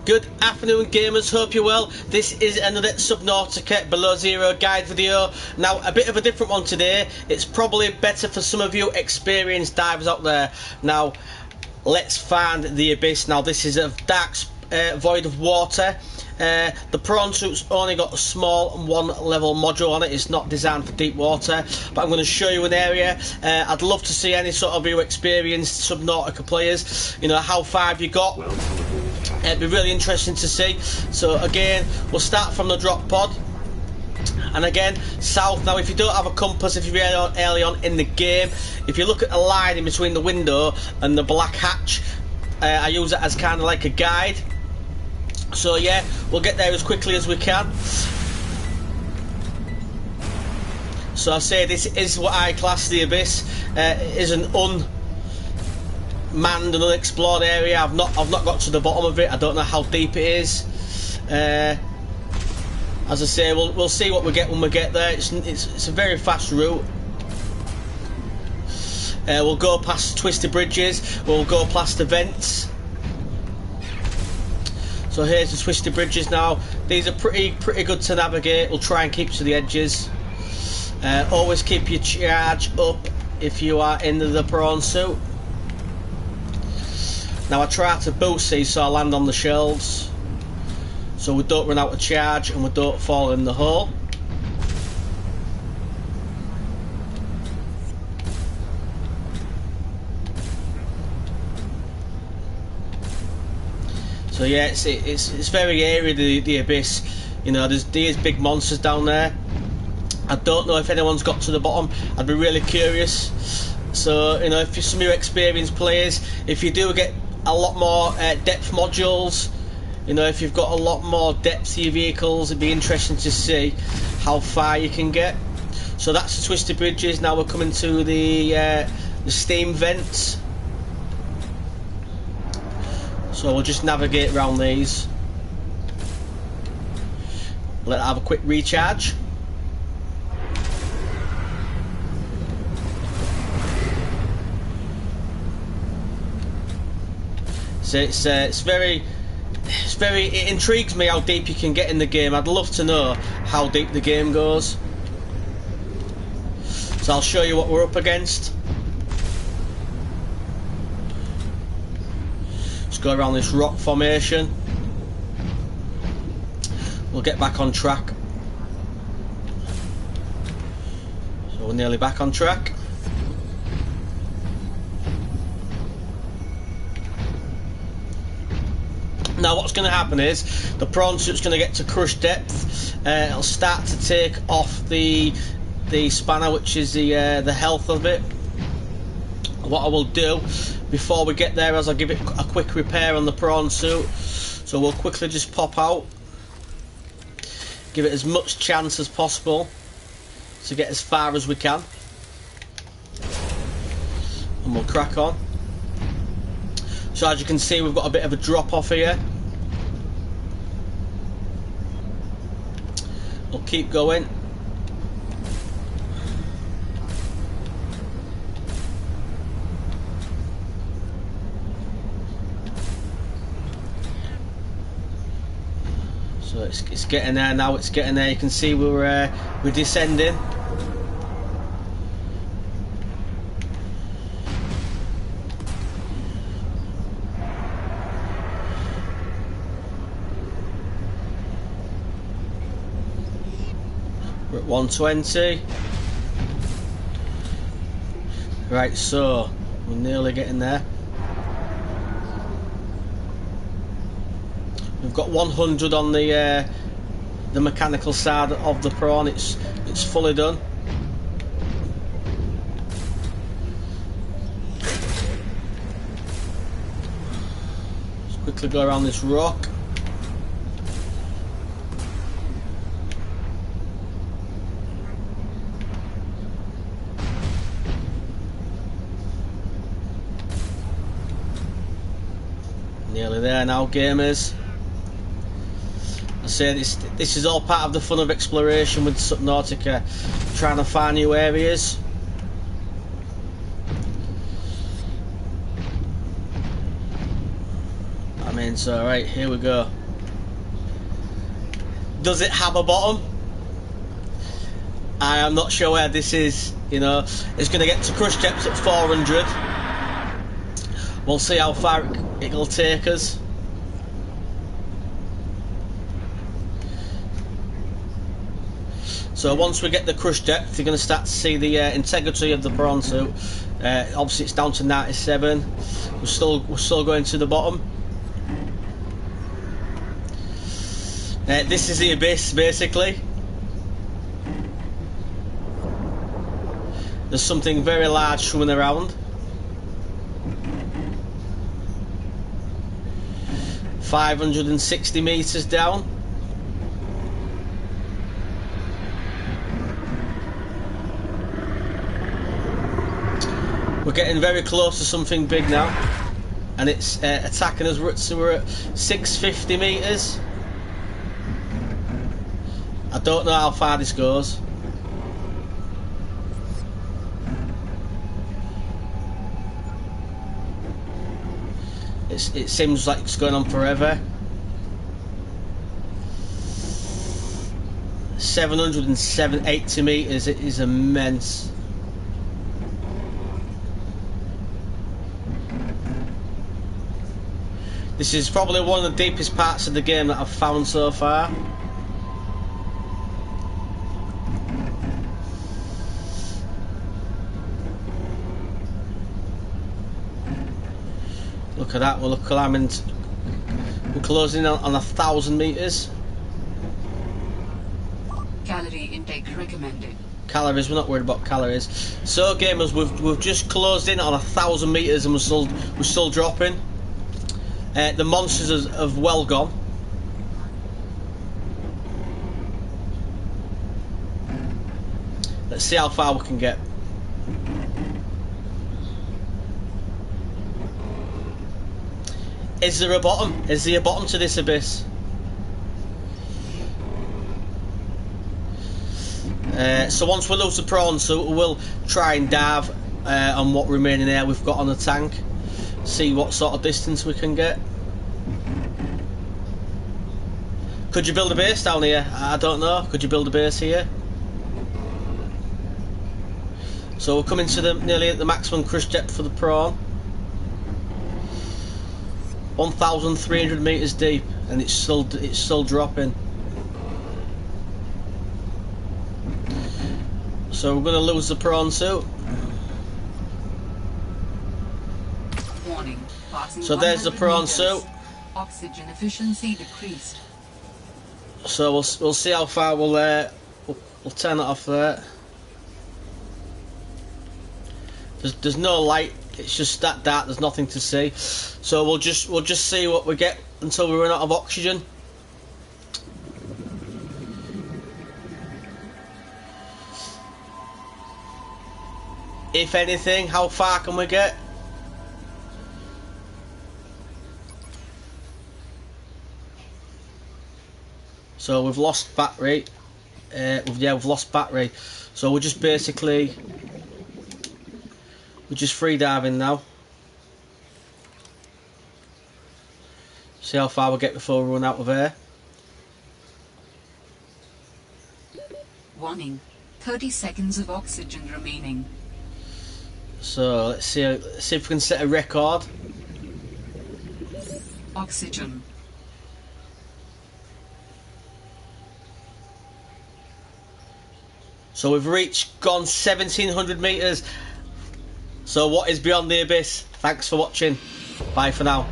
Good afternoon gamers, hope you're well. This is another Subnautica Below Zero guide video. Now a bit of a different one today. It's probably better for some of you experienced divers out there. Now let's find the abyss. Now this is a dark void of water. The prawn suit's only got a small one level module on it. It's not designed for deep water, but I'm going to show you an area. I'd love to see any sort of you experienced Subnautica players, you know, how far have you got. It'd be really interesting to see. So again, we'll start from the drop pod, and again south. Now if you don't have a compass, if you're early on in the game, if you look at a line in between the window and the black hatch, I use it as kind of like a guide. So yeah, we'll get there as quickly as we can. So I say this is what I class the abyss. It is an unmanned and unexplored area. I've not got to the bottom of it. I don't know how deep it is. As I say, we'll see what we get when we get there. It's a very fast route. We'll go past twisted bridges. We'll go past the vents. So here's the twisted bridges now. These are pretty good to navigate. We'll try and keep to the edges. Always keep your charge up if you are in the prawn suit. Now I try to boost these so I land on the shelves, so we don't run out of charge and we don't fall in the hole. So yeah, it's very airy, the abyss. You know, there's big monsters down there. I don't know if anyone's got to the bottom. I'd be really curious. So you know, if you're some of your experienced players, if you do get a lot more depth modules, you know, if you've got a lot more depth to your vehicles, it'd be interesting to see how far you can get. So that's the twisted bridges. Now we're coming to the steam vents. So we'll just navigate around these. Let it have a quick recharge. So it intrigues me how deep you can get in the game. I'd love to know how deep the game goes. So I'll show you what we're up against. Let's go around this rock formation. We'll get back on track. So we're nearly back on track. Now what's going to happen is the prawn suit's going to get to crush depth. It'll start to take off the spanner, which is the health of it. What I will do before we get there is I'll give it a quick repair on the prawn suit. So we'll quickly just pop out, give it as much chance as possible to get as far as we can, and we'll crack on. So as you can see, we've got a bit of a drop off here. We'll keep going. So it's getting there now. It's getting there. You can see we're descending. We're at 120. Right, so we're nearly getting there. We've got 100 on the mechanical side of the prawn. It's fully done. Let's quickly go around this rock. Nearly there now, gamers. I say this is all part of the fun of exploration with Subnautica, trying to find new areas. fine. So right, here we go. Does it have a bottom? I am not sure where this is. You know, it's going to get to crush depths at 400. We'll see how far it'll take us. So once we get the crush depth, you're going to start to see the integrity of the prawn suit. Obviously, it's down to 97. We're still going to the bottom. This is the abyss, basically. There's something very large swimming around. 560 meters down. We're getting very close to something big now, and it's attacking us. We're at 650 meters. I don't know how far this goes. It seems like it's going on forever. 780 meters. It is immense. This is probably one of the deepest parts of the game that I've found so far. Look at that, we're climbing, we're closing in on 1,000 meters. Calorie intake recommended. Calories, we're not worried about calories. So gamers, we've just closed in on 1,000 meters and we're still dropping. The monsters have well gone. Let's see how far we can get. Is there a bottom? Is there a bottom to this abyss? So once we lose the prawn suit, we'll try and dive on what remaining air we've got on the tank. See what sort of distance we can get. Could you build a base down here? I don't know. Could you build a base here? So we're coming to nearly at the maximum crush depth for the prawn. 1,300 meters deep, and it's still dropping. So we're going to lose the prawn suit. Warning. So there's the prawn suit. Oxygen efficiency decreased. So we'll see how far we'll turn it off there. There's no light. It's just that dark. There's nothing to see. So we'll just see what we get until we run out of oxygen. If anything, how far can we get? So we've lost battery. We've lost battery. So we're just basically free diving now. See how far we get before we run out of air. Warning. 30 seconds of oxygen remaining. So let's see if we can set a record. Oxygen. So we've gone 1,700 meters. So what is beyond the abyss? Thanks for watching. Bye for now.